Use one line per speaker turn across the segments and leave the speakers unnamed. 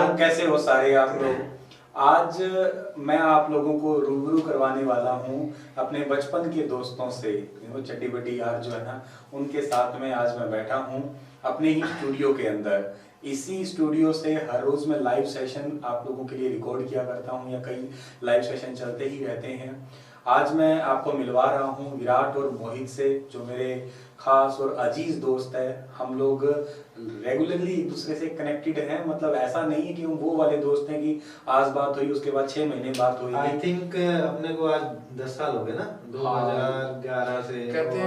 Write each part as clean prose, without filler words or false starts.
तो कैसे हो सारे आप लोग। आज मैं आप लोगों को रूबरू करवाने वाला हूँ अपने बचपन के दोस्तों से। वो चड्डी बड्डी यार जो है ना, उनके साथ में आज मैं बैठा हूँ अपने ही स्टूडियो के अंदर। इसी स्टूडियो से हर रोज मैं लाइव सेशन आप लोगों के लिए रिकॉर्ड किया करता हूँ, या कई लाइव सेशन चलते ही रहते हैं। आज मैं आपको मिलवा रहा हूँ विराट और मोहित से, जो मेरे खास और अजीज दोस्त है। हम लोग रेगुलरली एक दूसरे से कनेक्टेड हैं, मतलब ऐसा नहीं है कि हम वो वाले दोस्त हैं कि आज बात हुई उसके बाद 6 महीने बात हुई।
आई थिंक अपने को आज 10 साल हो गए ना, 2011 से।
कहते ये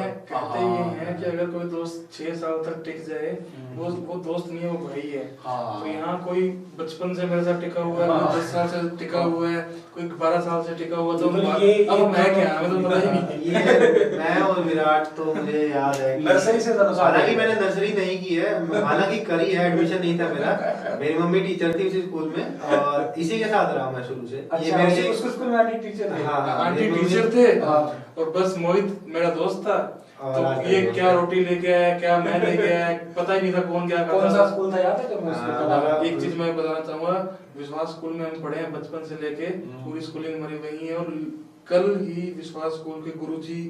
हैं कि अगर कोई दोस्त 6 साल तक टिक जाए वो दोस्त नहीं है, वो भाई है। तो यहाँ कोई बचपन से मेरे साथ टिका हुआ है, कोई 10 साल से टिका हुआ है, कोई 12 साल से टिका हुआ। तो अब मैं क्या, मुझे तो पता ही नहीं।
ये मैं और विराट तो मुझे याद है
नर्सरी से,
हालांकि मैंने नर्सरी नहीं की है, हालांकि करी है, एडमिशन नहीं था मेरा। मेरी मम्मी टीचर थी उसी स्कूल में और इसी के साथ रहा मैं शुरू से।
ये मेरे उस स्कूल में आंटी टीचर थे।
आंटी टीचर थे और बस मोहित मेरा दोस्त था। तो ये क्या रोटी लेके आया, क्या मैं लेके आया, पता ही नहीं था कौन क्या करता।
कौन सा स्कूल था याद है तुम्हें?
एक चीज मैं बताना चाहूंगा, विश्वास स्कूल में हम पढ़े हैं बचपन से लेके, पूरी स्कूलिंग हमारी वही है। और कल ही विश्वास स्कूल के गुरुजी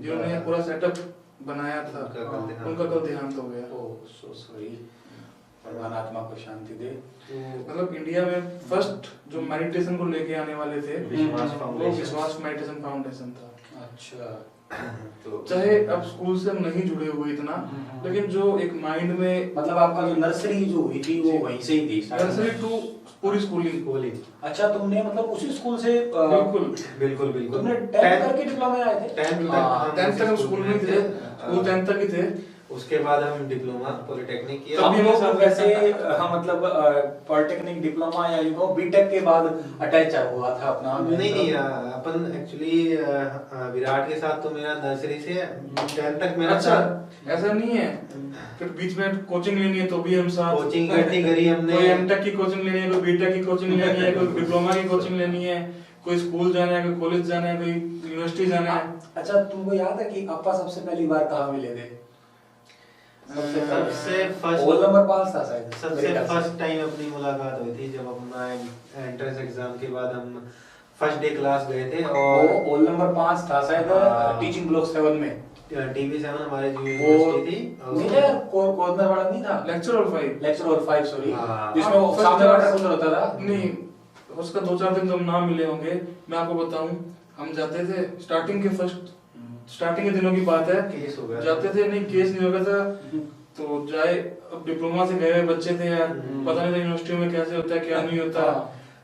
जिन्होंने पूरा सेटअप बनाया था, उनका कल देहांत हो गया।
ओह सो सॉरी, भगवान आत्मा को शांति दे।
मतलब इंडिया में फर्स्ट जो मेडिटेशन को लेके आने वाले थे वो विश्वास मेडिटेशन फाउंडेशन था।
अच्छा,
तो चाहे अब स्कूल से हम नहीं जुड़े हुए इतना, लेकिन जो एक माइंड में,
मतलब आपका जो नर्सरी जो हुई थी वो वहीं से ही थी,
नर्सरी टू पूरी स्कूलिंग।
अच्छा, तुमने मतलब उसी स्कूल से
बिल्कुल
तुमने 10th करके डिप्लोमा में आए थे?
10th तक हम स्कूल में थे, स्कूल 10th तक ही थे।
उसके बाद हम डिप्लोमा पॉलिटेक्निक किया।
हम लोग वैसे मतलब पॉलिटेक्निक डिप्लोमा या बीटेक के बाद अटैच हुआ था अपना।
नहीं अपन एक्चुअली विराट के साथ तो मेरा नर्सरी से 10th तक मेरा।
अच्छा, ऐसा नहीं है, फिर बीच में कोचिंग लेनी है तो भी हम साथ
कोचिंग इकट्ठी करी हमने।
कोई एमटेक की कोचिंग लेनी है, कोई बीटेक की कोचिंग लेनी है, कोई डिप्लोमा की कोचिंग लेनी है, कोई स्कूल जाना है, कोई कॉलेज जाना है, कोई यूनिवर्सिटी जाना है।
अच्छा, तुमको याद है कि आपा सबसे पहली बार कहाँ मिले थे?
सबसे फर्स्ट
रोल नंबर 5 था शायद।
सबसे फर्स्ट टाइम अपनी मुलाकात हुई थी जब अपना एंट्रेंस एग्जाम के बाद हम फर्स्ट डे क्लास गए थे। और
रोल नंबर 5 था शायद, टीचिंग ब्लॉक 7 में।
TV7 हमारे जो यूनिवर्सिटी थी,
नहीं है, कॉर्नर वाला नहीं था,
लेक्चर और 5
सॉरी, जिसमें सामने वाटर कूलर होता था।
नहीं, उसका 2-4 दिन तो हम नाम मिले होंगे। मैं आपको बताऊं, हम जाते थे स्टार्टिंग के दिनों की बात है,
केस हो गया,
जाते थे, नहीं केस नहीं हो गया था तो जाए। अब डिप्लोमा से गए हुए बच्चे थे यार, पता नहीं था यूनिवर्सिटी में कैसे होता है क्या नहीं होता।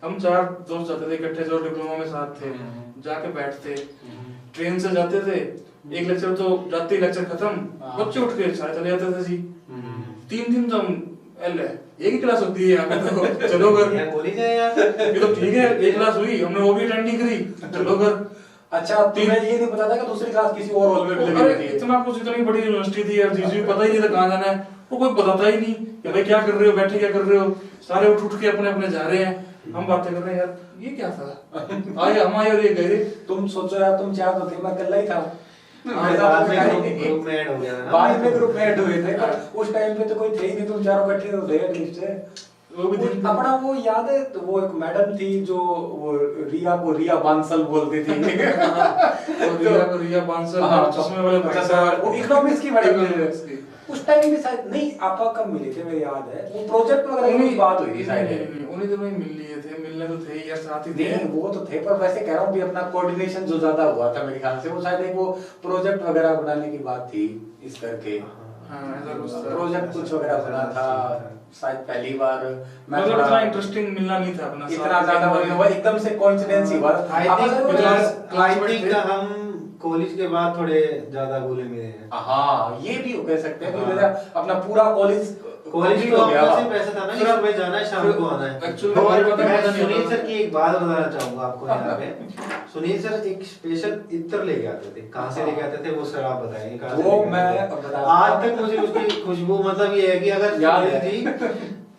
हम 4 दोस्त जाते थे इकट्ठे, जो डिप्लोमा में साथ थे, जाके बैठते, ट्रेन से जाते थे। एक लेक्चर तो जाते ही लेक्चर खत्म, बच्चे उठ के सारे चले जाते थे जी। 3 दिन तो हम एक ही क्लास होती है यहाँ पे, तो चलो घर
कॉलेज है यार,
ये तो ठीक है, एक क्लास हुई, हमने वो भी अटेंड नहीं करी, चलो घर।
अच्छा, तुम्हें ये नहीं पता था कि दूसरी क्लास किसी और हॉल में भी लगी थी?
इतना कुछ, इतनी बड़ी यूनिवर्सिटी थी यार, जीजू पता ही नहीं था कहाँ जाना है, वो कोई बताता ही नहीं कि भाई क्या कर रहे हो, बैठे क्या कर रहे हो, सारे उठ के अपने अपने जा रहे हैं। हम बातें कर रहे हैं यार, ये क्या था, आए हम आए और ये गए।
तुम सोचो यार, तुम 4 तो थे, मैं अकेला ही था।
बाद में ऐड हो गया,
बाद में ग्रुप में ऐड हुए थे, पर उस टाइम पे तो कोई थे ही नहीं, तुम चारों इकट्ठे तो थे एटलीस्ट।
वो भी दिन
अपना वो याद है, तो वो एक मैडम थी जो वो रिया को रिया बांसल बोलती थी।
और रिया बांसल चश्मे वाले भाई साहब,
वो इकोनॉमिक्स की बड़ी उस टाइम भी शायद नहीं। आपा कब मिले थे मेरे याद है, वो प्रोजेक्ट वगैरह की बात हुई थी शायद।
उन्हीं दिनों ही मिल लिए थे, मिलने तो थे यार, साथ ही थे।
नहीं वो तो थे, पर वैसे कह रहा हूँ कि अपना कोऑर्डिनेशन जो ज्यादा हुआ था मेरे ख्याल से, वो शायद एक वो प्रोजेक्ट वगैरह बनाने की बात थी इस करके। प्रोजेक्ट कुछ वगैरह बना था शायद पहली बार। मैं
मतलब इतना इंटरेस्टिंग मिलना नहीं था अपना,
इतना ज्यादा हुआ, एकदम से कोइंसिडेंस ही हुआ।
आई थिंक हम कॉलेज के बाद थोड़े ज्यादा घुले मिले हैं।
हाँ, ये भी कह सकते हैं कि अपना पूरा कॉलेज
तो सिर्फ ऐसा था ना कि सुबह जाना है शाम को आना है। मैं सुनील सर की एक बात बताना चाहूंगा आपको यहाँ पे। सुनील सर एक स्पेशल इत्र लेके आते थे, कहाँ से लेके आते थे वो सर आप बताएंगे कहाँ से?
वो मैं
आज तक मुझे उसकी खुशबू, मतलब ये है कि अगर जी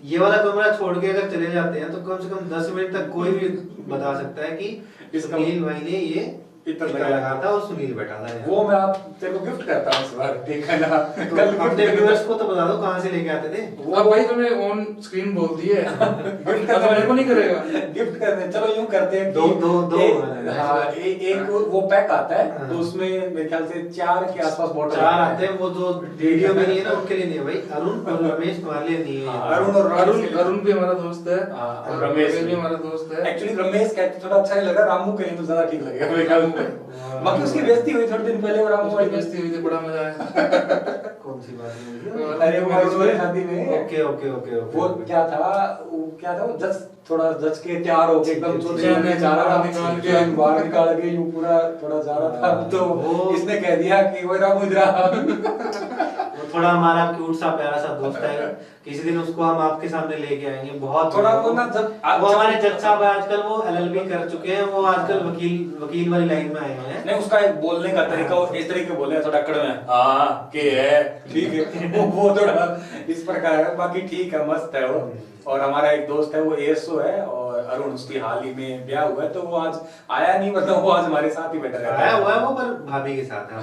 ये वाला कमरा छोड़ के अगर चले जाते हैं तो कम से कम 10 मिनट तक कोई भी बता सकता है कि सुनील भाई ने ये
इत्र
लगा था और सुनील बैठा था यहाँ।
वो मैं आप तेरे को गिफ्ट करता हूँ इस बार, ठीक है ना?
कल अपने व्यूअर्स को तो बता दो कहाँ से लेके आते थे।
अब भाई तुमने ऑन स्क्रीन बोल दिए गिफ्ट का तो मेरे को नहीं करेगा।
गिफ्ट करते, चलो यूं करते हैं कि
दो
हाँ, एक वो पैक आता है, तो उसमें मेरे ख्याल से 4 के आसपास बॉटल
4 आते हैं। वो जो वीडियो में नहीं है ना, उनके लिए नहीं है भाई, अरुण और रमेश तुम्हारे लिए नहीं है।
अरुण भी हमारा दोस्त है और रमेश भी हमारा दोस्त है।
एक्चुअली रमेश कहते थोड़ा अच्छा नहीं लगा, रामू कहीं तो ज्यादा ठीक लगेगा मेरे ख्याल में। बाकी उसकी बेइज्जती हुई थोड़े दिन पहले, और रामू
उसकी बेइज्जती हुई थी, बड़ा मजा आया।
कौन सी बात है?
अरे वो हमारी शादी में
ओके ओके ओके
वो क्या था वो जज थोड़ा जज के तैयार हो के एकदम चोटी में जा रहा था, निकाल के बाहर निकाल के यूं पूरा थोड़ा जा रहा था, तो इसने कह दिया कि वो रामू इधर।
वो थोड़ा हमारा क्यूट सा प्यारा सा दोस्त है, किसी दिन उसको हम आपके सामने लेके आएंगे। बहुत
थोड़ा वो ना जब
वो हमारे जज साहब आजकल वो एलएलबी कर चुके हैं, वो आजकल वकील वाली लाइन में आए हुए हैं।
नहीं, उसका एक बोलने का तरीका वो इस तरीके बोले हैं, थोड़ा कड़वे हैं, हाँ के है ठीक है, वो थोड़ा इस प्रकार है। बाकी ठीक है, मस्त है वो। और हमारा एक दोस्त है वो एएसओ है, और अरुण उसकी हाल ही में ब्याह हुआ है, तो वो आज आया नहीं, मतलब वो आज हमारे साथ ही बैठा रहता है।
आया हुआ है वो, पर भाभी के साथ है,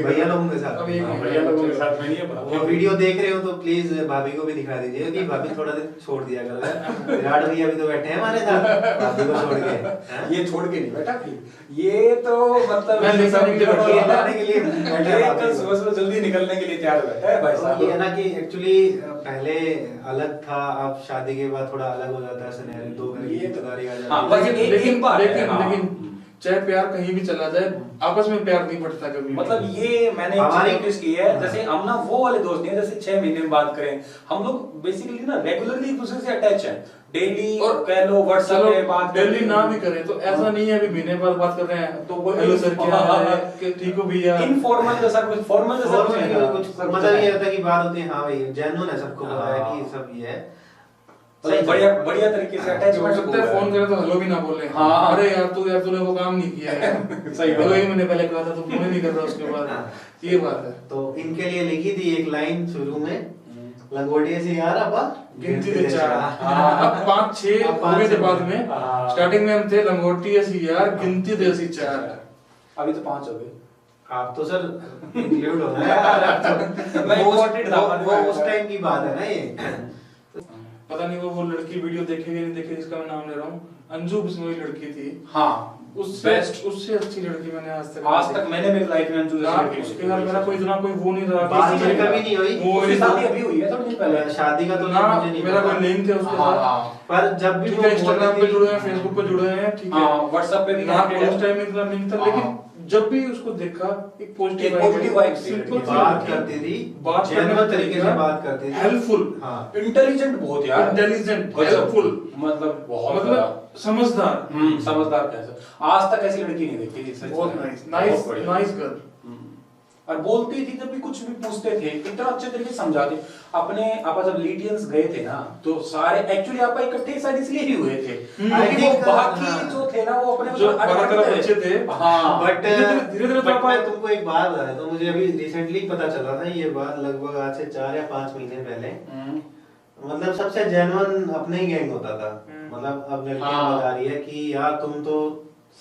भैया लोगों के साथ।
भैया लोगों के साथ में नहीं है।
वो वीडियो देख रहे हो तो प्लीज भाभी को भी दिखा दीजिए कि भाभी थोड़ा दिन छोड़ दिया करो। विराट भैया भी तो बैठे हैं हमारे साथ, भाभी को छोड़ के।
ये छोड़ के नहीं बैठा फिर, ये तो मतलब
मैं निकलने के
लिए
कल सुबह जल्दी निकलने के लिए तैयार बैठा है भाई साहब।
ये है ना कि एक्चुअली पहले अलग था, अब शादी के बाद थोड़ा अलग हो जाता है सिनेरियो, दो घर की जिम्मेदारी आ जाती है।
हाँ, बस
लेकिन चाहे प्यार कहीं भी चला जाए, आपस में प्यार नहीं बढ़ता कभी।
मतलब ये मैंने नोटिस की है, जैसे हम ना वो वाले दोस्त नहीं है, जैसे 6 महीने में बात करें, हम लोग बेसिकली ना रेगुलरली एक दूसरे से अटैच है, डेली और कह लो व्हाट्सएप पे बात,
डेली ना भी करें तो ऐसा नहीं है अभी महीने बाद बात कर रहे हैं तो हेलो सर क्या है, ठीक हो भैया,
इनफॉर्मल जैसा कुछ, फॉर्मल जैसा
कुछ मतलब ये होता है कि बात होती है, हाँ भाई जेन्युइन है, सबको पता है कि सब ये है,
बढ़िया बढ़िया तरीके से अटैचमेंट
सकता है। फोन करे तो हेलो भी ना बोले, हाँ अरे यार तूने वो काम नहीं किया है सही बात है, मैंने पहले कहा था तू फोन नहीं कर रहा उसके बाद, ये बात है।
तो इनके लिए लिखी थी एक लाइन शुरू में, लंगोटिया से यार अपा
गिनती थे 4, अब 5-6 हो गए थे बाद में, स्टार्टिंग में हम थे लंगोटिया से यार गिनती थे 4,
अभी तो 5 हो गए।
आप तो सर इंक्लूड हो ना यार, वो उस टाइम की बात है ना ये।
पता नहीं वो लड़की वीडियो देखेगी नहीं देखेगी, जिसका मैं नाम ले रहा हूँ, अंजू बिश्नोई लड़की थी,
हाँ
उससे अच्छी लड़की मैंने आज तक
मैंने मेरी लाइफ में अंजू जैसी लड़की
उसके साथ मेरा कोई इतना कोई वो नहीं रहा,
बात कभी नहीं हुई,
वो
उसकी शादी अभी हुई है थोड़ी दिन पहले,
शादी का तो
ना
मुझे नहीं
मेरा कोई लिंक है उसके साथ,
पर जब भी
वो इंस्टाग्राम पे जुड़े हैं, फेसबुक पे जुड़े हैं, ठीक है,
व्हाट्सएप पे भी
ना उस टाइम इतना लिंक था, लेकिन जब भी उसको देखा एक पॉजिटिव वाइब
सिंपल बात करती थी,
बात
जेन्युइन तरीके से बात करती थी,
हेल्पफुल,
हाँ
इंटेलिजेंट बहुत यार,
इंटेलिजेंट हेल्पफुल,
मतलब बहुत
मतलब समझदार,
समझदार कैसे, आज तक ऐसी लड़की नहीं देखी थी,
बहुत नाइस गर्ल,
और बोलती थी, जब भी कुछ भी पूछते थे इतना अच्छे तरीके से समझाते। अपने आपा जब लीटियंस गए थे ना, तो सारे एक्चुअली आपा इकट्ठे शायद इसलिए ही हुए थे, क्योंकि वो बाकी जो थे ना वो अपने
जो अलग बच्चे थे,
हाँ बट
धीरे-धीरे तो
मैं तुमको एक बात बता रहा हूं, मुझे अभी रिसेंटली पता चला था ये बात, लगभग आज से 4 या 5 महीने पहले, मतलब सबसे जेन्युइन अपने ही गैंग होता था, मतलब अब लड़कियां बता रही है कि यार तुम तो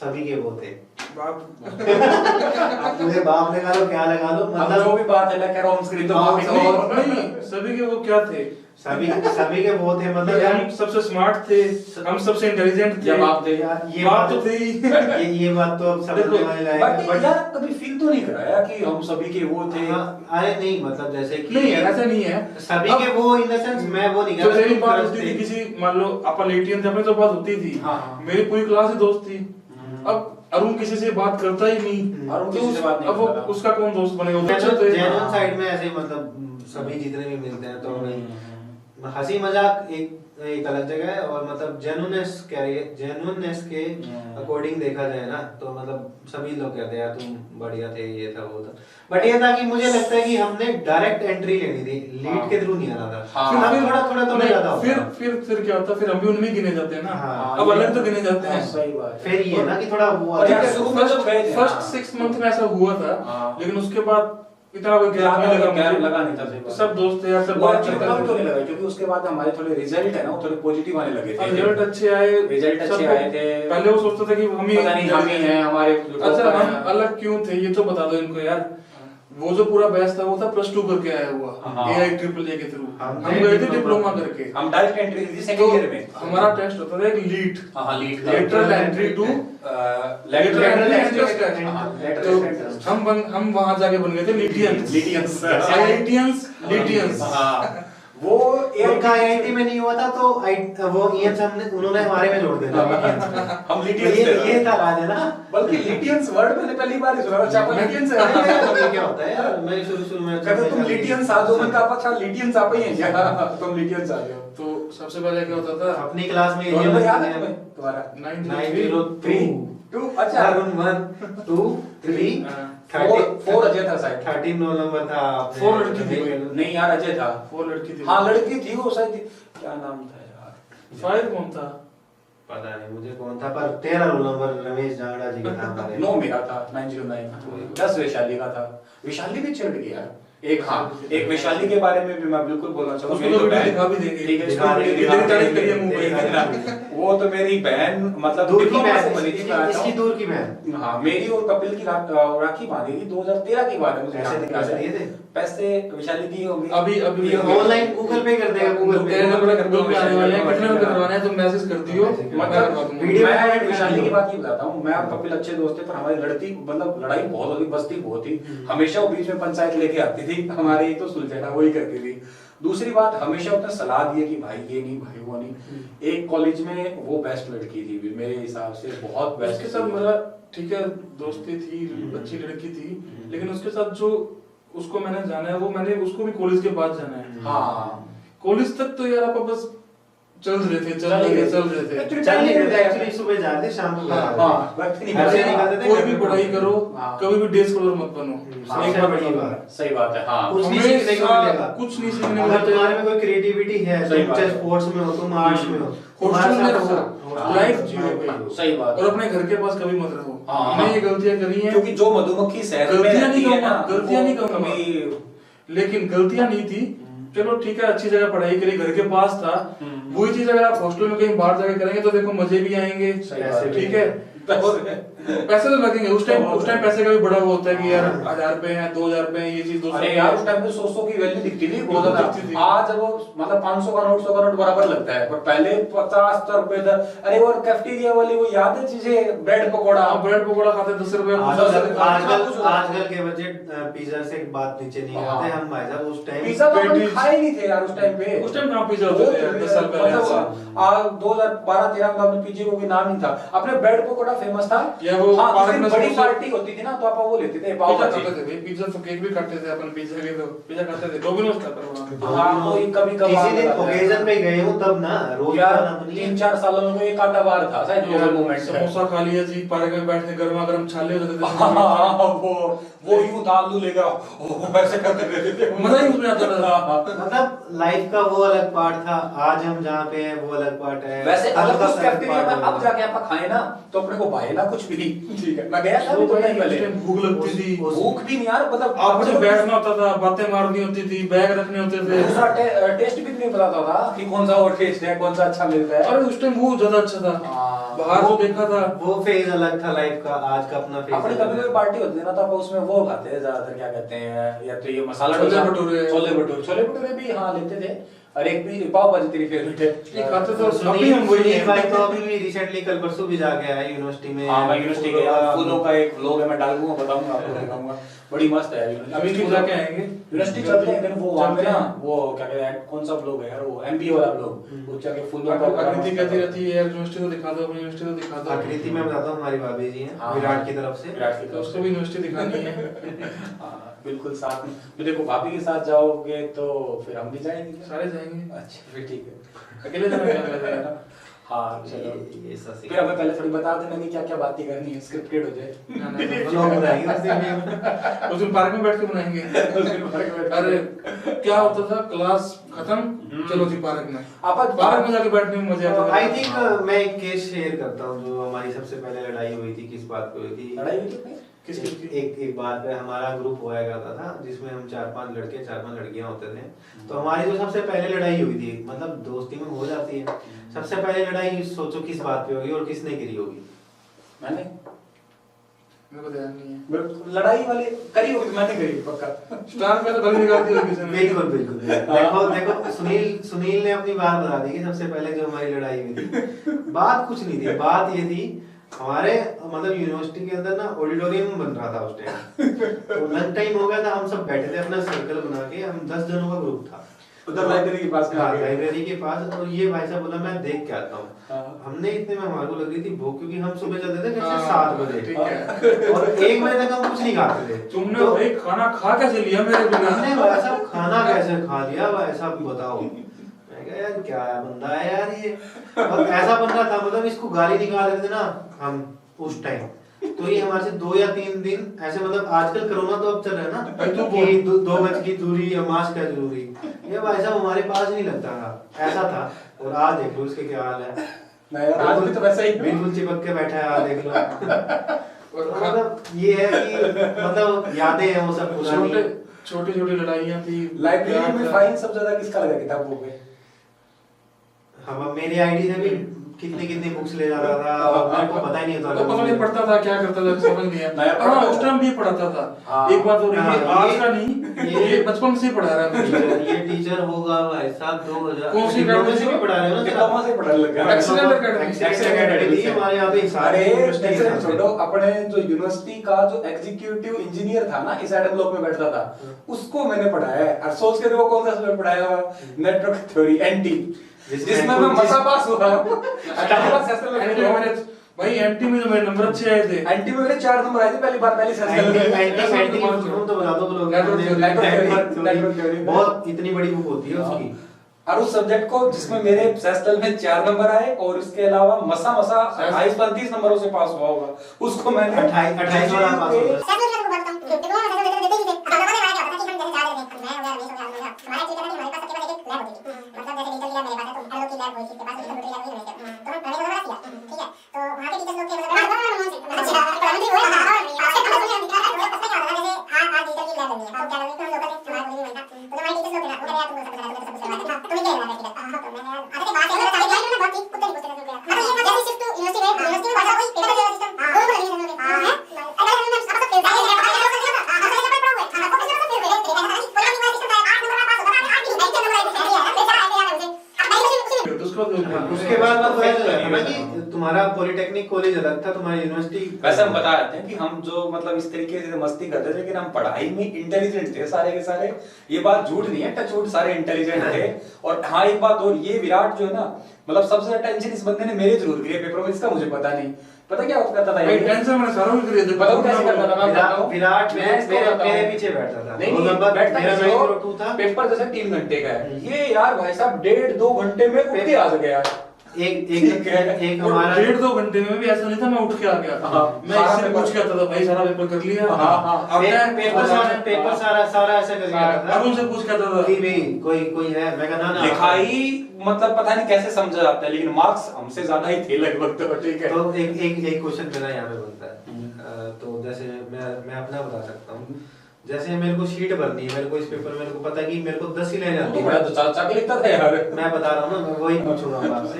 सभी के वो थे
बाप
अब तुझे बाप लगा लो क्या लगा लो, मतलब
जो भी बात है मैं कह रहा हूं स्क्रीन तो
नहीं सभी के वो क्या थे,
सभी के वो थे, मतलब
हम सबसे स्मार्ट थे, हम सबसे इंटेलिजेंट थे,
बाप थे,
ये
बात तो थी
ये बात तो अब समझने वाली है,
बट यार कभी फील तो नहीं कराया कि हम सभी के वो थे,
अरे नहीं मतलब जैसे कि
नहीं ऐसा नहीं है,
सभी के वो इन द सेंस मैं वो नहीं कह रहा,
मेरी बात होती थी किसी, मान लो अपन लेटियन थे, अपने तो बात होती थी, मेरी पूरी क्लास ही दोस्त थी, अब अरुण किसी से बात करता ही नहीं,
अरुण किसी से बात नहीं
अब वो उसका कौन दोस्त बनेगा,
जेन्युइन साइड में ऐसे मतलब सभी जितने भी मिलते हैं तो हंसी मजाक एक अलग जगह है, और मतलब जेन्युइननेस के अकॉर्डिंग देखा जाए ना तो मतलब सभी लोग कहते हैं यार तुम बढ़िया थे, ये था वो था, बट ये था कि मुझे लगता है कि हमने डायरेक्ट एंट्री लेनी थी, लीड के थ्रू नहीं आना था, फिर थोड़ा ज्यादा
फिर क्या होता, फिर हम भी उनमें गिने जाते हैं ना, अब अलग तो गिने जाते हैं,
सही बात,
फिर ये ना कि थोड़ा वो
फर्स्ट 6 मंथ में ऐसा हुआ था, लेकिन उसके बाद इतना कोई गैप नहीं लगा
गैप
मुझे।
लगा नहीं था, सही बात।
सब दोस्त थे यार, सब
वो
बात
एक्चुअली
करते
कम क्यों
थे।
नहीं लगा, क्योंकि उसके बाद हमारे थोड़े रिजल्ट है ना वो थोड़े पॉजिटिव आने लगे थे।
रिजल्ट अच्छे आए,
रिजल्ट अच्छे
सबको-
आए थे।
पहले वो सोचते थे कि हम ही
पता नहीं हम ही हैं, हमारे
अच्छा हम अलग क्यों थे ये तो बता दो इनको यार। वो जो पूरा बैच था वो था +2 करके आया हुआ,
हाँ।
AI AAA के थ्रू।
हम
हम गए थे डिप्लोमा करके।
हम डायरेक्ट एंट्री थी
तो
सेकंड ईयर में।
हमारा टेस्ट होता था एक लीड,
हाँ lead
lateral entry to
lateral
entry तो
एंट्री
हम वहां जाके बन गए थे लीटियंस,
लीटियंस
IITians, लीटियंस।
हाँ वो
उनका आईआईटी में नहीं हुआ था तो वो ईएन हमने उन्होंने हमारे में जोड़ दिया था।
हम
ये
लिटियंस
ये था राज है ना।
बल्कि लिटियंस वर्ड मैंने पहली बार ही सुना था। चापा लिटियंस है
ये क्या होता है यार, मैं शुरू में
कहते तुम लिटियंस आ दो, मैंने कहा अच्छा लिटियंस आप ही हैं क्या? तुम लिटियंस आ गए हो।
तो सबसे पहले क्या होता था,
अपनी क्लास में
तो याद है तुम्हें तुम्हारा
903
2 अच्छा
1 2 3
4 अजय था शायद।
13 रोल नंबर था।
4 लड़की थी।
नहीं यार अजय था।
4 लड़की थी।
हाँ लड़की थी वो शायद, क्या नाम था यार?
5 कौन था?
पता नहीं मुझे कौन था, पर 13 रोल नंबर रमेश जांगड़ा जी का था हमारे।
9 मेरा था 909। 10 वैशाली का था। वैशाली भी चढ़ गया एक। हाँ एक वैशाली के बारे में भी मैं बिल्कुल बोलना चाहूंगा।
उसको तो वीडियो दिखा भी देंगे।
ठीक है,
दिखा देंगे,
इसको
दिखा
तारीफ
देंगे,
करिए मुंह पे।
दिखा
वो तो मेरी बहन मतलब
दूर की
डिप्लोमा
बहन
से बनी थी, मैं आता
इसकी
हूँ।
दूर की बहन।
हाँ मेरी और कपिल की राखी बांधी थी 2013 की बात है। मुझे
पैसे
याद
पैसे
है।
दिए थे?
पैसे वैशाली दिए होंगे।
अभी
दिए होंगे।
ऑनलाइन गूगल पे कर देगा, गूगल पे।
कहने पड़ा कर दो आने वाले हैं, कितने रुपए करवाने हैं तुम मैसेज कर दियो,
मैसेज कर
मैं
दियो।
करवा दूंगा।
वीडियो
मैं
में
वैशाली की बात ही बताता हूँ। मैं और कपिल अच्छे दोस्त थे, पर हमारी लड़ती मतलब लड़ाई बहुत होती, बस्ती बहुत थी। हमेशा वो बीच में पंचायत लेके आती थी, हमारे ही तो सुलझाना वही करती थी। दूसरी बात, हमेशा उसने सलाह दी है कि भाई ये नहीं भाई वो नहीं। एक कॉलेज में वो बेस्ट लड़की थी मेरे हिसाब से, बहुत बेस्ट।
उसके साथ मेरा ठीक है दोस्ती थी, अच्छी लड़की थी, लेकिन उसके साथ जो उसको मैंने जाना है वो मैंने उसको भी कॉलेज के बाद जाना है।
हाँ
कॉलेज तक तो यार आप बस चल रहे थे चल रहे थे।
Actually,
चल नहीं
नहीं
रहे थे, एक्चुअली सुबह जाते शाम को घर आते।
हाँ वक्त नहीं
ऐसे
मिलता।
निकलते थे।
कोई भी पढ़ाई करो,
हाँ।
कभी भी डे स्कॉलर मत बनो।
हाँ,
एक बार
बड़ी
बनो।
बात।
सही बात है। हाँ
कुछ नहीं
हमेशा
सीखने को मिलेगा।
कुछ नहीं सीखने को
अगर
मिलेगा।
तुम्हारे में कोई क्रिएटिविटी है,
सही
तुम
बात
चाहे
है।
स्पोर्ट्स में हो, तुम आर्ट्स में हो,
हॉस्टल में
तुम्हारे
रहो,
साथ
लाइफ जियो भाई।
सही बात है।
और अपने घर के पास कभी मत रहो।
हाँ।
मैंने ये गलतियां करी हैं,
क्योंकि जो मधुमक्खी शहर में
गलतियां
रहती
नहीं
है ना,
कहूंगा, गलतियां नहीं
वो
कहूंगा,
कभी
लेकिन गलतियां नहीं थी। चलो ठीक है, अच्छी जगह पढ़ाई करी, घर के पास था। वही चीज अगर आप हॉस्टल में कहीं बाहर जाके करेंगे तो देखो मजे भी आएंगे।
सही बात है।
ठीक है, पैसे तो लगेंगे। उस टाइम पैसे का भी बड़ा वो होता है कि यार 1000 रुपए हैं, 2000 रुपए हैं, ये चीज 200।
अरे यार उस टाइम पे 100 की वैल्यू दिखती थी बहुत ज्यादा।
दिखती थी।
आज वो मतलब 500 का नोट 100 का नोट बराबर लगता है, पर पहले 50-70 रुपए था। अरे वो कैफेटेरिया वाली वो याद है चीजें, ब्रेड पकोड़ा।
आप ब्रेड पकोड़ा खाते 10 रुपए।
आजकल के बजट पिज्जा से बात नीचे नहीं
हाँ।
आते हम भाई साहब। उस टाइम
पिज्जा तो हम
पेटीज।
खाए नहीं थे यार उस टाइम पे।
उस टाइम कहाँ पिज्जा होते थे यार, 10 साल पहले ऐसा।
2012-13 में अपने पिज्जे को भी नाम नहीं था। अपने ब्रेड पकोड़ा फेमस था।
या वो
हाँ,
पार्क
किसी
में
बड़ी
समोसे-
पार्टी होती थी ना तो आप वो लेते थे पाव
पिज्जा
भाजी।
खाते थे भाई, पिज्जा तो केक भी खाते थे अपन। पिज्जा के तो पिज्जा खाते थे, डोमिनोज था पर वहाँ।
हाँ कोई कभी कभार
किसी दिन
आता है।
ओकेजन पे गए हूँ तब ना, रोज
यार
खाना तो नहीं है।
3-4 सालों में एक आधा बार था शायद
यार,
वो मोमेंट।
समोसा खा लिया जी, पार्क में बैठ के गर्मा गर्म छाले होते थे।
वो यूं आलू लेगा वैसे करते रहते थे।
मजा ही उसमें आता था।
मतलब लाइफ का वो अलग पार्ट था, आज हम जहाँ पे हैं वो अलग पार्ट है।
वैसे
अलग
अगर उस
अलग
कैफेटेरिया में
part
अब
होगा।
जाके आप खाए ना तो अपने को भाई ना कुछ भी। ठीक है मैं गया था
वो
तो
भाई
नहीं पहले।
उस टाइम भूख लगती थी,
भूख भी नहीं यार मतलब
आपको जो बैठना होता था, बातें मारनी होती थी, बैग रखने होते थे।
दूसरा टेस्ट भी नहीं पता था कि कौन सा और टेस्ट है, कौन सा अच्छा मिलता है।
अरे उस टाइम वो ज्यादा अच्छा था।
हाँ।
बाहर
वो
तो देखा था।
वो फेज अलग था लाइफ का, आज का अपना फेज
अपनी कभी कोई पार्टी होती है ना तो आप उसमें वो खाते हैं ज्यादातर, क्या कहते हैं, या तो ये मसाला
छोले
डोसा,
भटूरे।
छोले भटूरे भी हाँ लेते थे। और एक भी पाव भाजी तेरी फेवरेट है।
ये खाते थे। अभी
सुनील
हम वही
सुनील
हैं।
भाई तो अभी भी रिसेंटली कल परसों भी जाके आए यूनिवर्सिटी में।
हाँ मैं यूनिवर्सिटी गया, फूलों का एक व्लॉग है मैं डालूंगा, बताऊंगा आपको, दिखाऊंगा। बड़ी मस्त है यूनिवर्सिटी।
अभी भी जाके आएंगे।
यूनिवर्सिटी चलते हैं लेकिन वो वहाँ पे
चलते
ना
हैं।
वो क्या कहते हैं, कौन सा व्लॉग है यार वो एमबीए वाला व्लॉग, वो जाके फूलों का
आकृति कहती रहती है यार यूनिवर्सिटी तो दिखा दो, अपनी यूनिवर्सिटी तो दिखा दो।
आकृति मैं बताता हूँ, हमारी भाभी जी हैं
हाँ।
विराट की तरफ से।
विराट की
तो
तरफ
उसको भी यूनिवर्सिटी दिखानी है।
हाँ बिल्कुल साथ में। तो देखो भाभी के साथ जाओगे तो फिर हम भी जाएंगे।
सारे जाएंगे।
अच्छा फिर ठीक है।
अकेले जाना क्या है यार?
हाँ चलो
ये ऐसा
फिर हमें पहले थोड़ी बता देना कि क्या क्या बातें करनी है, स्क्रिप्टेड हो जाए।
ब्लॉग बनाएंगे उस दिन
उस दिन पार्क में बैठ के बनाएंगे। अरे क्या होता था, क्लास खत्म चलो जी पार्क में, पार्क में जाके बैठने में मजा आता था।
आई थिंक मैं एक केस शेयर करता हूँ जो हमारी सबसे पहले लड़ाई हुई थी। किस बात पे हुई थी?
लड़ाई हुई थी
किसकी?
एक बात पे हमारा ग्रुप हुआ करता था जिसमें हम 4-5 लड़के 4-5 लड़कियां होते थे। तो हमारी जो सबसे पहले लड़ाई हुई थी, मतलब दोस्ती में हो जाती है, सबसे पहले लड़ाई सोचो किस बात पे होगी और किसने गिरी होगी?
मैंने,
मेरे को ध्यान नहीं है।
लड़ाई वाली करी होगी तो मैंने करी पक्का।
स्टार में तो गली निकाल दी होगी किसी ने।
बिल्कुल बिल्कुल। देखो सुनील ने अपनी बात बता दी कि सबसे पहले जो हमारी लड़ाई हुई थी, बात कुछ नहीं थी। बात ये थी हमारे मतलब यूनिवर्सिटी के अंदर ना ऑडिटोरियम बन रहा था उस टाइम। तो लंच टाइम हो गया था, हम सब बैठे थे अपना सर्कल बना के, हम 10 जनों का ग्रुप था
उधर लाइब्रेरी के पास में।
हाँ लाइब्रेरी के पास। और ये भाई साहब बोला मैं देख के आता हूँ।
हाँ।
हमने इतने में हमारे को लग रही थी भूख, क्योंकि हम सुबह चलते थे घर से
हाँ,
7 बजे
ठीक है।
और 1 बजे तक हम कुछ नहीं खाते थे।
तुमने भाई खाना खा कैसे लिया मेरे बिना?
हमने भाई साहब खाना कैसे खा लिया भाई साहब बताओ। मैं कहा यार क्या बंदा है यार ये। और ऐसा बंदा था मतलब इसको गाली निकाल रहे थे ना हम उस टाइम। तो ये हमारे से 2 या 3 दिन ऐसे, मतलब आजकल कोरोना तो अब चल रहा है ना कि 2 गज की दूरी या मास्क है जरूरी, ये भाई साहब हमारे पास नहीं लगता था, ऐसा था। और आज देख लो इसके क्या हाल है।
नहीं यार आज भी तो वैसा ही
बिल्कुल चिपक के बैठा है, आज देख लो।
और
तो मतलब ये है कि मतलब यादें हैं वो सब पुरानी।
छोटी छोटी लड़ाइयाँ थी।
लाइब्रेरी में फाइन सबसे ज्यादा किसका लगा किताबों पे?
हम मेरी आईडी से भी कितनी बुक्स ले जाता था, मेरे को पता ही नहीं होता
तो पता नहीं पढ़ता था क्या करता था समझ नहीं
नया
आया। हाँ उस टाइम भी पढ़ाता था।
हाँ।
एक बात हो रही है
हाँ,
आज का नहीं, ये बचपन से ही पढ़ा रहा है।
ये टीचर होगा भाई साहब 2000
कौन सी
डिप्लोमा से भी पढ़ा रहे हो ना?
डिप्लोमा से पढ़ने लग गया।
Excellent academy.
एक्सीलेंट अकेडमी थी हमारे यहाँ पे सारे
अरे
यूनिवर्सिटी के साथ।
छोड़ो, अपने जो यूनिवर्सिटी का जो एग्जीक्यूटिव इंजीनियर था ना, इस एडम ब्लॉक में बैठता था, उसको मैंने पढ़ाया है। और सोच के वो कौन सा सब्जेक्ट पढ़ाया हुआ? नेटवर्क थ्योरी एनटी, जिसमें मैं मसा पास हुआ।
भाई एंटी में तो मेरे नंबर अच्छे आए थे।
एनटी में मेरे 4 नंबर आए थे पहली बार, पहली सेशन में।
एंटी तो बता दो लोग।
नेटवर्क थ्योरी
बहुत इतनी बड़ी बुक होती है उसकी।
और उस सब्जेक्ट को जिसमें मेरे सेस्टल में 4 नंबर आए और इसके अलावा मसा 28-35 नंबरों से पास हुआ होगा, उसको मैंने
28 वाला पास होगा। उसके बाद बात वैसे है ना कि तुम्हारा पॉलिटेक्निक कॉलेज अलग था, तुम्हारी यूनिवर्सिटी।
वैसे हम बता रहे थे कि हम जो मतलब इस तरीके से मस्ती करते थे, लेकिन हम पढ़ाई में इंटेलिजेंट थे सारे के सारे। ये बात झूठ नहीं है, टचवुड सारे इंटेलिजेंट थे। और हाँ एक बात और, ये विराट जो है ना, मतलब सबसे ज्यादा टेंशन इस बंदे ने मेरे जरूर किया पेपर में, इसका मुझे पता नहीं। पता क्या करता था
भाई टेंशन मैंने सारों की करी थी।
बताओ कैसे करता था मैं बताऊं।
विराट मेरे पीछे बैठता था। नहीं बैठता मेरा 902 था।
पेपर जैसे 3 घंटे का है, ये यार भाई साहब 1.5-2 घंटे में उठ के आ गया।
एक हमारा
1.5-2 घंटे में भी ऐसा नहीं था मैं उठ के आ गया। मैं इससे पूछ के आता था भाई सारा पेपर कर लिया।
पेपर सारा ऐसा कर गया था।
अब उनसे पूछ के आता था
कि भाई कोई है, मैं कहा ना
लिखाई मतलब पता नहीं कैसे समझा जाता है, लेकिन मार्क्स हमसे ज्यादा ही थे लगभग। तो ठीक है,
तो एक क्वेश्चन मेरा यहाँ पे बनता है। तो जैसे मैं अपना बता सकता हूँ। जैसे मेरे को शीट भरनी है, मेरे को इस पेपर में मेरे को पता है कि मेरे को 10 ही लाइन आती है।
मैं तो चाचा के लिखता था यार।
मैं बता रहा हूँ ना, मैं वही पूछूंगा आपसे।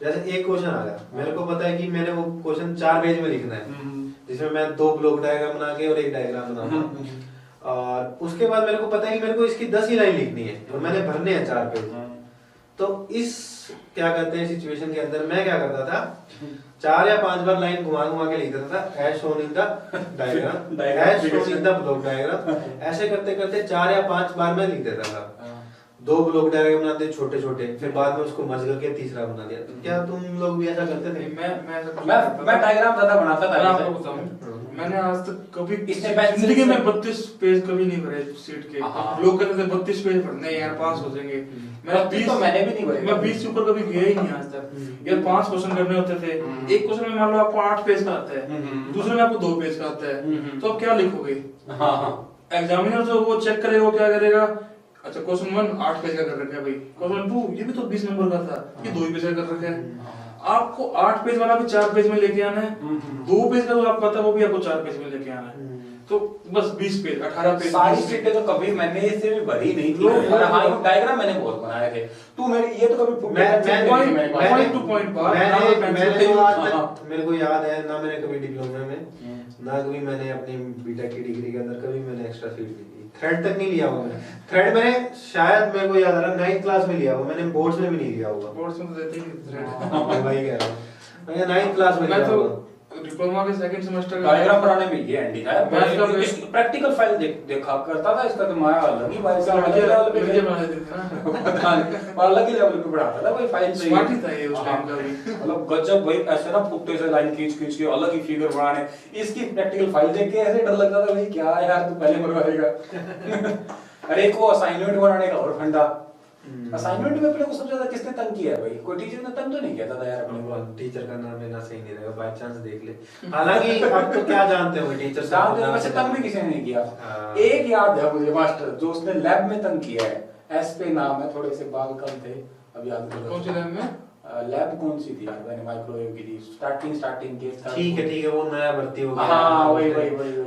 जैसे एक क्वेश्चन आ गया, मेरे को पता है कि मैंने वो क्वेश्चन 4 पेज में लिखना है, जिसमें मैं 2 ब्लॉक डायग्राम बना के और एक डायग्राम बनाऊंगा। और उसके बाद मेरे को पता है कि मेरे को इसकी 10 ही लाइन लिखनी है और मैंने भरने हैं 4 पेज। तो इस क्या कहते हैं सिचुएशन के अंदर मैं क्या करता था, 4 या 5 बार लाइन घुमा के लिख देता था, as shown in the diagram, as shown in the block diagram. ऐसे करते करते 4 या 5 बार मैं लिख देता था। 2 ब्लॉक डायग्राम बनाते छोटे छोटे, फिर बाद में उसको मर्ज करके तीसरा बना दिया। तो क्या तुम लोग भी ऐसा करते थे?
मैं डायग्राम ज्यादा बनाता था।
मैं आपको बताऊं, मैंने आज तक कभी
इसने पेंसिल
जिंदगी
से-
में 32 पेज कभी नहीं भरे सीट के।
हाँ।
लोग कहते थे 32 पेज भरने हैं यार, पास हो जाएंगे। मैं
32 तो मैंने भी नहीं भरे।
मैं 20 से ऊपर कभी गया ही नहीं आज तक। यार 5 क्वेश्चन करने होते थे, एक क्वेश्चन में मान लो आपको 8 पेज का आता है, दूसरे में आपको 2 पेज का आता है, तो आप क्या लिखोगे?
हाँ।
एग्जामिनर जो वो चेक करेगा, वो क्या करेगा, अच्छा क्वेश्चन 1 8 पेज का कर रखा है भाई, क्वेश्चन 2 ये भी तो 20 नंबर का था, ये 2 ही पेज का कर रखा है। आपको 8 पेज वाला भी 4 पेज में लेके आना है, 2 पेज का जो आपको पता है वो भी आपको 4 पेज में लेके आना है। तो बस 20 पेज 18 पेज
सारी सीटें तो कभी मैंने इससे भी भरी नहीं थी। पर हाँ, डायग्राम मैंने बहुत बनाए थे। तू मेरे ये तो कभी
पॉइंट टू पॉइंट
मेरे को याद है ना, मैंने कभी डिप्लोमा में ना कभी मैंने अपनी बीटेक की डिग्री के अंदर कभी मैंने एक्स्ट्रा फीस ली थी। थ्रेड तक नहीं लिया हुआ मैंने। थ्रेड मैंने शायद मेरे को याद आ रहा 9th क्लास में लिया हुआ, मैंने बोर्ड्स में भी नहीं लिया हुआ।
बोर्ड्स में तो देते ही नहीं।
मैं वही कह रहा हूँ, मैंने 9th क्लास में
मैं
लिया
तो
हुआ।
डिप्लोमा के सेकंड सेमेस्टर का
डायग्राम बनाने में ये एंडी था।
मैथ्स का
प्रैक्टिकल फाइल देखा करता था इसका, तो माया अलग ही भाई साहब
लड़के
अलग
लड़के
लेवल
बना देते थे ना।
पे पता नहीं, और अलग ही लेवल पे पढ़ाता था भाई फाइल से।
स्मार्ट ही था ये उस टाइम का भी।
मतलब गजब भाई, ऐसे ना पुट्टे से लाइन खींच खींच के अलग ही फिगर बनाने। इसकी प्रैक्टिकल फाइल देख के ऐसे डर लगता था भाई क्या यार तू पहले मरवाएगा। अरे एक वो असाइनमेंट बनाने का और फंडा। असाइनमेंट में अपने को सबसे ज्यादा किसने तंग किया है भाई? कोई टीचर ने तंग तो नहीं किया था यार अपने को।
टीचर का नाम लेना सही नहीं रहेगा, बाय चांस देख ले। हालांकि अब तो क्या जानते हो टीचर से
साहब ने वैसे तंग भी किसी ने नहीं किया। एक याद है मुझे मास्टर जो उसने लैब में तंग किया है। एस पे नाम है, थोड़े से बाल कम थे, अब याद कर।
कौन सी लैब में?
लैब कौन सी थी यार? मैंने माइक्रोवेव की थी स्टार्टिंग के।
ठीक है वो नया भर्ती हो गया।
हाँ वही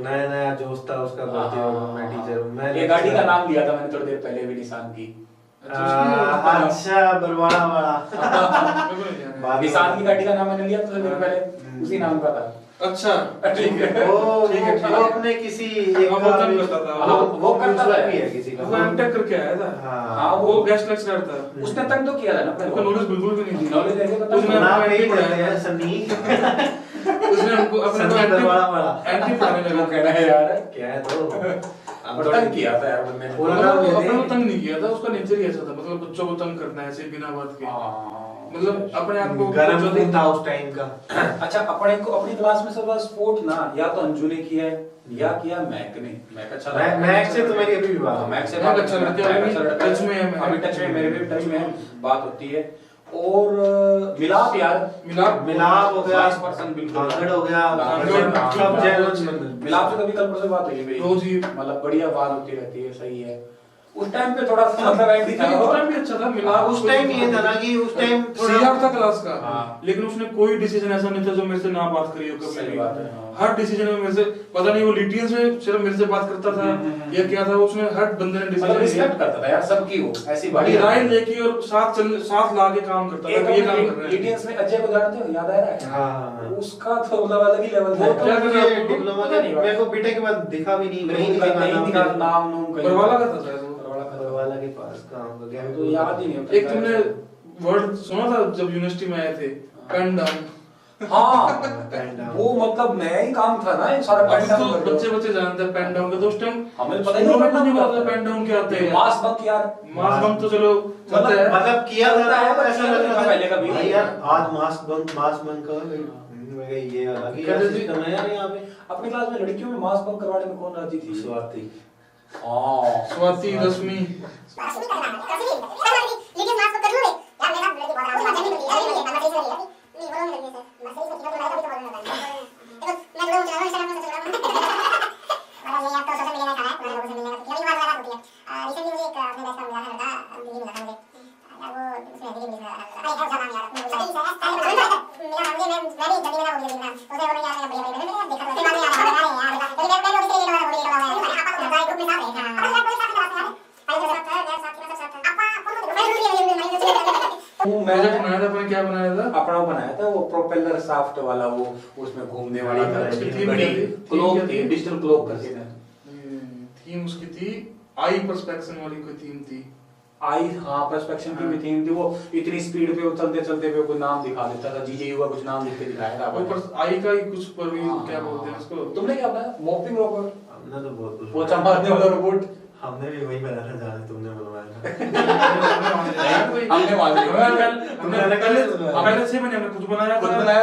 नया जोश था उसका भर्ती हो गया। मैं टीचर हूं। मैं
ये गाड़ी का नाम लिया था मैंने थोड़ी देर पहले भी, निशान की।
अच्छा बरवाड़ा वाला।
निशान की गाड़ी का नाम मैंने लिया था थोड़ी देर पहले, उसी नाम का था।
अच्छा ठीक है।
वो अपने किसी एक
वो तंग करता था।
वो करता भी है किसी का।
वो एमटेक करके आया था।
हाँ
वो गेस्ट लेक्चरर था।
उसने तंग तो किया था ना अपने
उसको
को।
नॉलेज बिल्कुल भी नहीं थी।
नॉलेज ऐसे पता
उसने
नहीं।
नाम
एंटी
नहीं
पढ़ाया
पढ़ाया
था।
सनी।
उसने हमको अपने को एंटी पढ़ाने लगा।
कहना है यार
क्या है तो
और तंग किया था यार बंदे ने।
पूरा नाम ले
अपने को
दे।
तंग नहीं किया था, उसका नेचर ही ऐसा था। मतलब बच्चों को तंग करना है ऐसे बिना बात के।
हाँ।
मतलब अपने आप को
गरम दिन था उस टाइम का।
अच्छा अपने को अपनी क्लास में सबसे स्पोर्ट ना या तो अंजू ने किया है या किया मैक ने। मैक अच्छा लगा।
मैक से तो मेरी अभी भी बात
हाँ,
है।
मैक से
मैक
बात
अच्छा
है।
लगता है,
मैक अच्छा लगता है।
टच में है मैक।
अभी टच में, मेरे भी टच में बात होती है। और मिलाप यार,
मिलाप हो गया,
पर्सन बिल्कुल
भागड़ हो गया,
भागड़,
सब जैन
मिलाप से कभी कल परसों बात हुई है मेरी।
रोज ही
मतलब बढ़िया बात होती रहती है, सही है। उस टाइम पे थोड़ा सा मतलब एंटी था।
उस टाइम भी अच्छा था। मिलाप
उस टाइम ये था ना कि उस टाइम
सीआर था क्लास का।
हाँ।
लेकिन उसने कोई डिसीजन ऐसा नहीं था जो मेरे से ना बात करी हो कभी
सही
भी।
बात है, हाँ।
हर डिसीजन में मेरे से पता नहीं वो लिटियंस में सिर्फ मेरे से बात करता था या क्या था, उसने हर बंदे ने
मतलब
डिसीजन
रिस्पेक्ट करता था यार सबकी, वो ऐसी बात
बड़ी राय लेके और साथ ला के काम करता था। ये काम कर रहे हैं
लिटियंस में अजय को जानते हो, याद आ रहा है?
हाँ।
उसका तो मतलब अलग ही लेवल था।
वो तो
क्या कर रहा है?
डिप्लोमा के मेरे को बीटेक के बाद दिखा भी नहीं,
नहीं दिखा नाम नूम कहीं।
बरवाला का था शायद वो।
बरवाला के पास कहाँ का गया
तो याद ही नहीं होता।
एक तुमने वर्ड सुना था जब यूनिवर्सिटी में आए थे, पेन डाउन।
हाँ
पेन डाउन।
वो मतलब नया ही काम था ना, ये सारा
अभी
पेन डाउन
तो बच्चे जानते हैं पेन डाउन का। तो उस टाइम
हमें पता ही
स्कूलों में
नहीं
नहीं पता था पेन डाउन क्या होता है।
मास बंक यार।
मास बंक तो चलो चलता है।
मतलब किया
चलता है,
था ऐसा लग रहा था
पहले कभी।
भाई यार आज मास्क बंद कर ये अलग ही सिस्टम है यार यहाँ पे।
अपनी क्लास में लड़कियों में मास बंक करवाने में कौन राजी थी?
स्वाति।
हाँ
स्वाति, रश्मि। प्रोजेक्ट बनाया था अपने, क्या बनाया था?
अपना बनाया था वो प्रोपेलर शाफ्ट वाला, वो उसमें घूमने वाली
उसकी थीम
बड़ी
क्या थी?
क्लोक
थीम क्या
थी,
थी?
डिजिटल क्लोक करके था।
थीम उसकी थी आई पर्सपेक्शन वाली कोई थीम थी।
आई हाँ पर्सपेक्शन की भी थीम थी। वो इतनी स्पीड पे वो चलते चलते पे कोई नाम दिखा देता था, जीजे हुआ कुछ नाम लिख के दिखाया था।
ऊपर आई का ही कुछ पर भी क्या बोलते हैं उसको?
तुमने क्या बताया? मॉपिंग रोबोट,
हमने तो बहुत कुछ
पोछा मारने वाला रोबोट।
हमने भी वही बनाया था जहाँ से तुमने बनवाया था।
हमने वहाँ से
पहले 6 महीने हमने खुद बनाया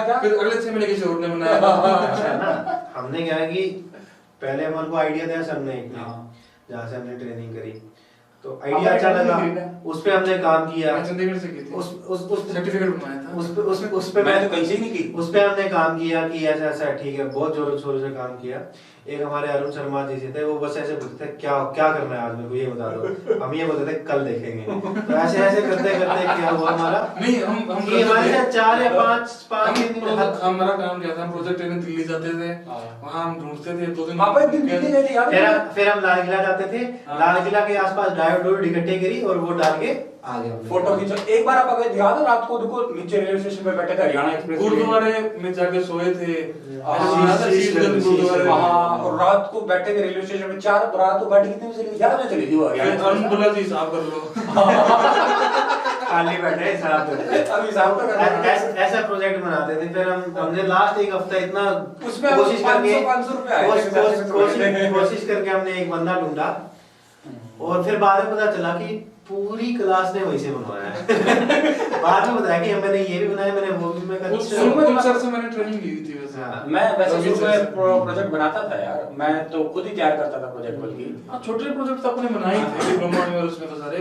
था, फिर अगले 6 महीने किसी और ने बनाया था।
अच्छा ना, हमने क्या है कि पहले हमारे को आइडिया दिया सर ने एक ने, जहाँ से हमने ट्रेनिंग करी, तो आइडिया अच्छा लगा, उस पे हमने काम किया।
चंडीगढ़ से की थी, उस सर्टिफिकेट बनवाया था।
उस पे
मैं तो कहीं से ही नहीं की।
उस पे हमने काम किया कि ऐसा ऐसा ठीक है, बहुत जोरों शोरों से काम किया। एक हमारे अरुण शर्मा जी से थे, वो बस ऐसे पूछते थे क्या क्या करना है आज, मेरे को ये बता दो। हम ये बोलते थे कल देखेंगे। तो ऐसे ऐसे करते करते क्या हुआ हमारा,
नहीं हम
ये हमारे साथ 4 या 5 दिन
हमारा काम क्या था, प्रोजेक्ट लेने दिल्ली जाते थे, वहाँ हम ढूंढते थे 2 दिन।
फिर हम लाल किला जाते थे, लाल किला के आसपास डायोड इकट्ठे करी और वो डाल के आ गए
फोटो खींचो। एक बार आप अगर ध्यान रात को देखो नीचे रेलवे स्टेशन पे बैठे थे हरियाणा एक्सप्रेस
गुरुद्वारे में जाके सोए थे।
हाँ, और रात को बैठे थे रेलवे स्टेशन में 4 रात को गाड़ी कितने बजे चली? 11 बजे चली थी वो
अरुण बोला जी हिसाब कर लो।
खाली बैठे हिसाब
अभी हिसाब कर
ऐसा प्रोजेक्ट बनाते थे। फिर हमने लास्ट एक हफ्ता इतना
उसमें
कोशिश करके
500 रुपए आए
कोशिश करके हमने एक बंदा ढूंढा, और फिर बाद में पता चला कि पूरी क्लास ने वैसे बनवाया है। बाद में बताया कि मैंने ये भी बनाया, मैंने वो भी। मैं
सर से मैंने ट्रेनिंग ली थी वैसे।
मैं वैसे शुरू में प्रोजेक्ट बनाता था यार, मैं तो खुद ही तैयार करता था प्रोजेक्ट। बल्कि
छोटे प्रोजेक्ट तो अपने बनाए थे डिप्लोमा में, और उसमें तो सारे,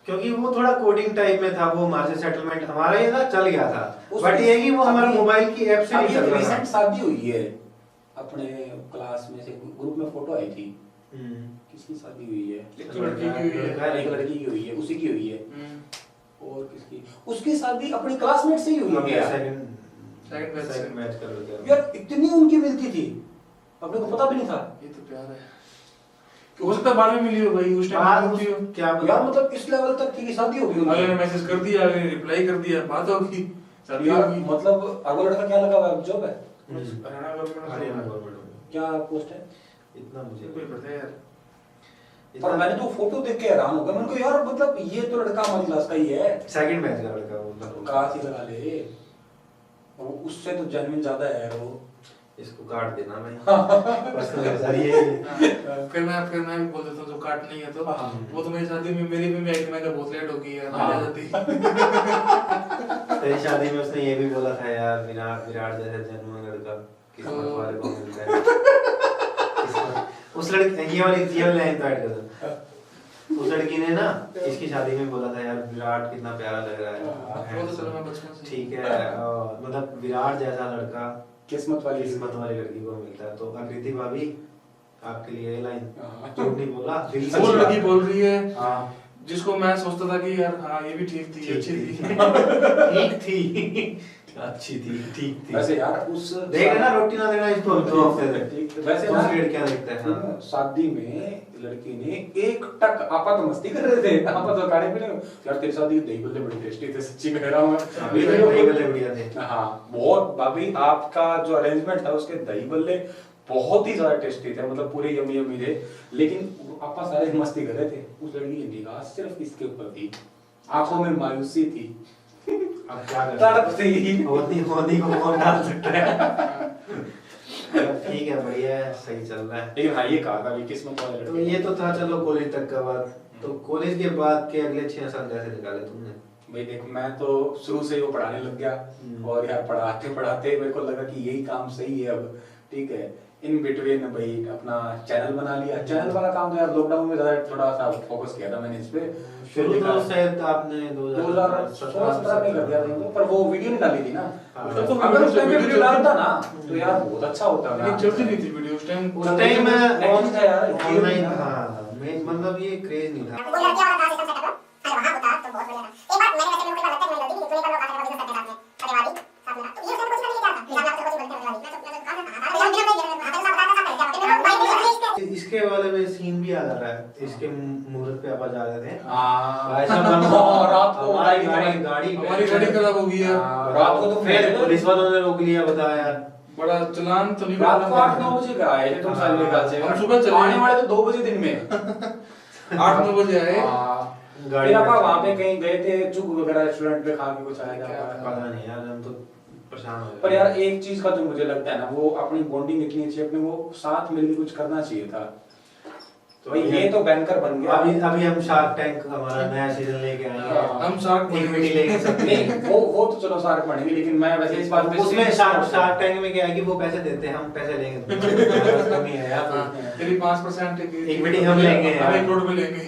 क्योंकि वो थोड़ा कोडिंग टाइप में था, वो हमारे से सेटलमेंट हमारा ये था चल गया था। बट ये कि वो हमारे मोबाइल की ऐप से नहीं चल रहा।
रिसेंट शादी हुई है अपने क्लास में से, ग्रुप में फोटो आई थी। किसकी शादी हुई है?
एक लड़की की हुई है,
एक लड़की की हुई है, उसी की हुई है। और किसकी? उसकी शादी अपनी क्लासमेट से ही हुई है।
सेकंड
मैच कर लो
यार, इतनी उनकी मिलती थी, अपने को पता भी नहीं था।
ये तो प्यार है। हो सकता है बाद में मिली हो भाई, उस टाइम मिलती हो
क्या
यार, मतलब इस लेवल तक की शादी होगी उनकी।
अगले ने मैसेज कर दिया, अगले ने रिप्लाई कर दिया, बात होगी, शादी
यार
होगी।
मतलब अगला लड़का क्या लगा हुआ है, जॉब है?
हरियाणा गवर्नमेंट
क्या पोस्ट है?
इतना मुझे
कोई पता है यार।
पर मैंने तो फोटो देख के हैरान हो गया। मैंने कहा यार, मतलब ये तो लड़का हमारी क्लास का ही है।
सेकंड बैच का लड़का वो
कहाँ से लगा ले, और उससे तो जेन्युइन ज्यादा है यार वो।
इसको काट देना भाई।
फिर मैं भी बोल देता हूँ जो काट नहीं है तो वो तो मेरी शादी में मेरी भी आई थी, मैंने बहुत लेट हो गई यार, मैं आ जाती।
तेरी शादी में उसने ये भी बोला था यार, विराट जैसा जेन्युइन लड़का किस्मत वाले को मिलता है। उस लड़की ये वाली लाइन तो ऐड कर दो। उस लड़की ने ना इसकी शादी में बोला था यार, विराट कितना प्यारा लग रहा है।
वो तो चलो मैं बचपन से
ठीक है, मतलब विराट जैसा लड़का
किस्मत वाली
लड़की को मिलता है। तो आकृति भाभी आपके लिए ये लाइन झूठ नहीं बोला,
वो लड़की बोल रही है जिसको मैं सोचता था कि यार हाँ ये भी ठीक थी, अच्छी थी।
ठीक थी।
वैसे यार उस
देख ना, रोटी ना देना इसको 2 हफ्ते तक।
वैसे
ना क्या देखता है
शादी में लड़की ने एक टक आपा तो मस्ती कर रहे थे, आपा तो गाड़ी पे यार तेरी शादी दही बल्ले बड़ी टेस्टी थे, सच्ची कह रहा हूं मैं।
दही बल्ले बढ़िया थे।
हां, बहुत भाभी आपका जो अरेंजमेंट था उसके दही बल्ले बहुत ही ज्यादा टेस्टी थे, मतलब पूरे यमी थे। लेकिन आपा सारे मस्ती कर रहे थे, उस लड़की की निगाह सिर्फ इसके ऊपर थी, आंखों में मायूसी थी।
अब क्या
तड़प थी।
होती को कौन डाल सकता है। ठीक है, बढ़िया है, सही चल रहा है।
लेकिन हाँ, ये कहा था किस्मत वाले
तो ये तो था चलो कॉलेज तक का बात। तो कॉलेज के बाद के अगले 6 साल कैसे निकाले तुमने?
भाई देखो, मैं तो शुरू से ही वो पढ़ाने लग गया, और यार पढ़ाते पढ़ाते मेरे को लगा कि यही काम सही है अब। ठीक है, इन बिटवीन भाई अपना चैनल बना लिया। चैनल वाला काम तो यार लॉकडाउन में थोड़ा सा फोकस किया था मैंने इस पे।
शुरू तो शायद आपने
2017 में कर दिया था, पर वो वीडियो नहीं डाली थी ना।
तो
अगर उस टाइम वीडियो डालता ना तो यार बहुत अच्छा होता।
लेकिन चलती नहीं थी वीडियो उस टाइम
ऑन था यार, ऑनलाइन। हां, मतलब ये क्रेज नहीं था। इसके वाले में सीन भी याद आ रहा है, इसके मुहूर्त पे आप जा रहे थे।
रात को
गाड़ी
हमारी गाड़ी खराब हो गई है।
रात को तो
फिर पुलिस वालों ने रोक लिया, बता यार।
बड़ा चलान तो नहीं,
रात को 8-9 बजे का आए थे तुम सारे मेरे ख्याल से।
हम सुबह चले,
आने वाले तो 2 बजे दिन में
8-9 बजे आए।
फिर आप वहां पे कहीं गए थे, चुग वगैरह रेस्टोरेंट पे खा के कुछ आया था,
पता नहीं यार, हम तो परेशान हो गए।
पर यार एक चीज का जो मुझे लगता है ना, वो अपनी बॉन्डिंग इतनी अच्छी, अपने वो साथ मिलकर कुछ करना चाहिए था। तो भाई ये तो बैंकर बन गया।
अभी हम शार्क टैंक हमारा नया सीजन लेके आएंगे,
हम शार्क
इक्विटी लेके सब
नहीं वो तो चलो सारे पढ़ेंगे, लेकिन मैं वैसे इस बात पे
उसमें शार्क टैंक में क्या है कि वो पैसे देते हैं, हम पैसे लेंगे हमारे पास कमी है यार।
तेरी 5%
इक्विटी हम लेंगे
हम
यार।
1 करोड़ में लेंगे।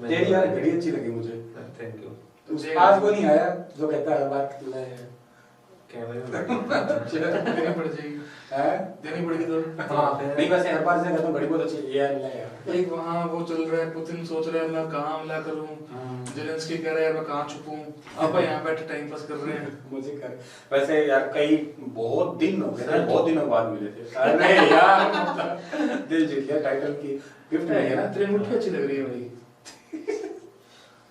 तेरी यार घड़ी अच्छी लगी मुझे।
Thank you.
तुझे आज वो नहीं आया जो कहता है बात ले
कैमरे में
देनी पड़ जाएगी, देनी पड़ेगी तो।
नहीं वैसे हर बार से कहता हूँ घड़ी बहुत अच्छी है यार, ले यार।
एक वहाँ वो चल रहा है, पुतिन सोच रहा है मैं कहाँ हमला करूँ, जेलेंस्की कह रहा है यार मैं कहाँ छुपूं, अब यहाँ बैठे टाइम पास कर रहे हैं।
मुझे कर वैसे यार कई बहुत दिन हो गए, बहुत दिनों बाद मिले थे। अरे यार दिल जीत लिया, टाइटल की गिफ्ट मिल गया ना।
तेरी अंगूठी अच्छी लग रही है भाई।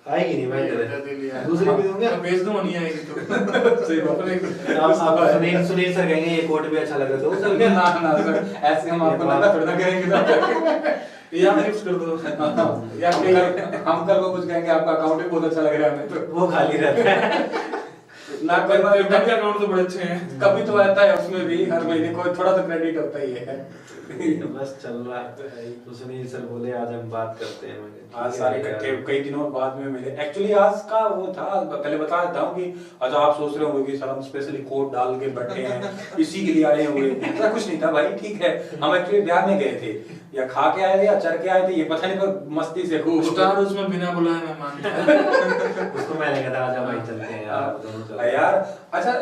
आएगी नहीं भाई तेरे, दूसरी भी दूंगा,
मैं भेज दूंगा, नहीं आएगी तो
सही बात है।
आप सुनील सर कहेंगे ये कोट भी अच्छा लगा तो चल गया
ना ना सर, ऐसे हम आपको लगा थोड़ा करेंगे।
या गिफ्ट कर दो
या हम कल को कुछ कहेंगे आपका अकाउंट भी बहुत अच्छा लग रहा है हमें, तो
वो खाली रहता है
ना कोई बात
बैंक के अकाउंट तो बड़े अच्छे हैं।
कभी तो आता है उसमें भी, हर महीने कोई थोड़ा तो क्रेडिट होता ही है।
बस चल रहा है। तो सुनील सर बोले आज हम बात करते हैं,
आज सारे इकट्ठे कई दिनों बाद में मिले। एक्चुअली आज का वो था, पहले बता देता हूँ कि अच्छा आप सोच रहे होंगे कि सर हम स्पेशली कोट डाल के बैठे हैं इसी के लिए आए हुए, ऐसा कुछ नहीं था भाई। ठीक है, हम एक्चुअली बिहार में गए थे, या खा के आए थे या चढ़ के आए थे ये पता नहीं, पर मस्ती से खूब
स्टार उसमें बिना बुलाए मेहमान
उसको मैंने कहा था आजा भाई चलते हैं यार, दोनों चलते हैं
यार। अच्छा